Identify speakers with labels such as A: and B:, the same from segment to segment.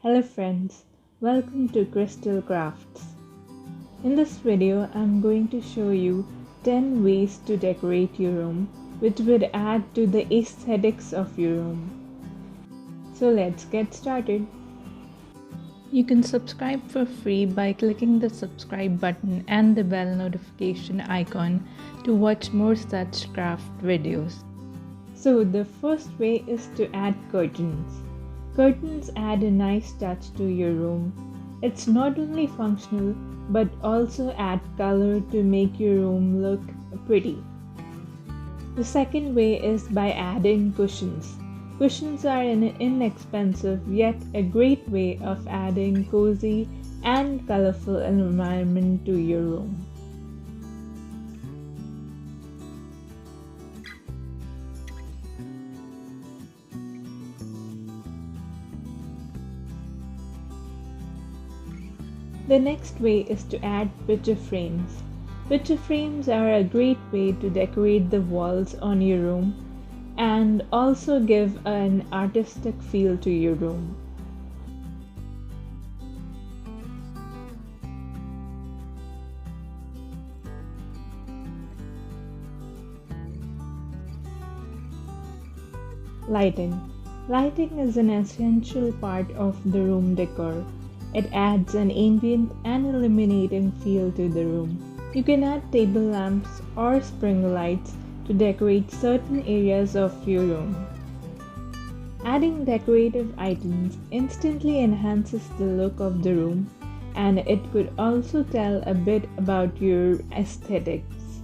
A: Hello friends, welcome to Crystal Crafts. In this video, I'm going to show you 10 ways to decorate your room which would add to the aesthetics of your room. So let's get started. You can subscribe for free by clicking the subscribe button and the bell notification icon to watch more such craft videos. So the first way is to add curtains. Curtains add a nice touch to your room. It's not only functional but also add color to make your room look pretty. The second way is by adding cushions. Cushions are an inexpensive yet a great way of adding cozy and colorful environment to your room. The next way is to add picture frames. Picture frames are a great way to decorate the walls on your room and also give an artistic feel to your room. Lighting. Lighting is an essential part of the room decor. It adds an ambient and illuminating feel to the room. You can add table lamps or spring lights to decorate certain areas of your room. Adding decorative items instantly enhances the look of the room, and it could also tell a bit about your aesthetics.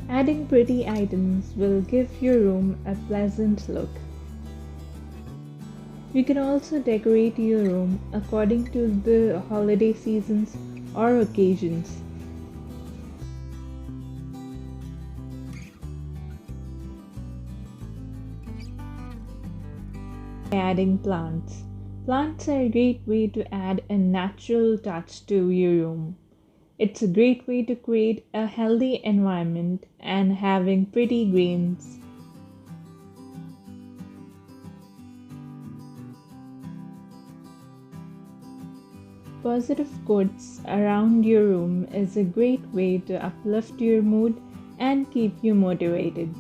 A: Adding pretty items will give your room a pleasant look. You can also decorate your room according to the holiday seasons or occasions. Adding plants. Plants are a great way to add a natural touch to your room. It's a great way to create a healthy environment and having pretty greens. Positive quotes around your room is a great way to uplift your mood and keep you motivated.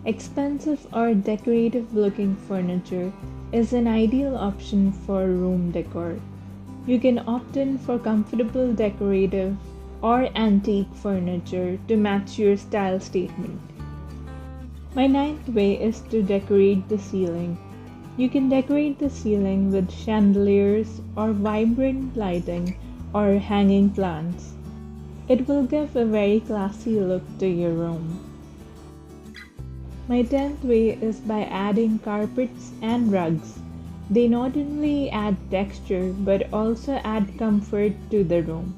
A: Expensive or decorative looking furniture is an ideal option for room decor. You can opt in for comfortable decorative or antique furniture to match your style statement. My ninth way is to decorate the ceiling. You can decorate the ceiling with chandeliers or vibrant lighting or hanging plants. It will give a very classy look to your room. My 10th way is by adding carpets and rugs. They not only add texture but also add comfort to the room.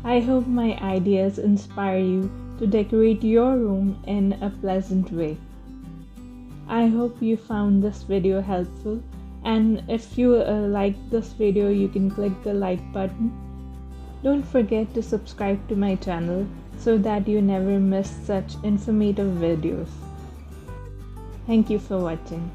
A: I hope my ideas inspire you to decorate your room in a pleasant way. I hope you found this video helpful, and if you liked this video, you can click the like button. Don't forget to subscribe to my channel so that you never miss such informative videos. Thank you for watching.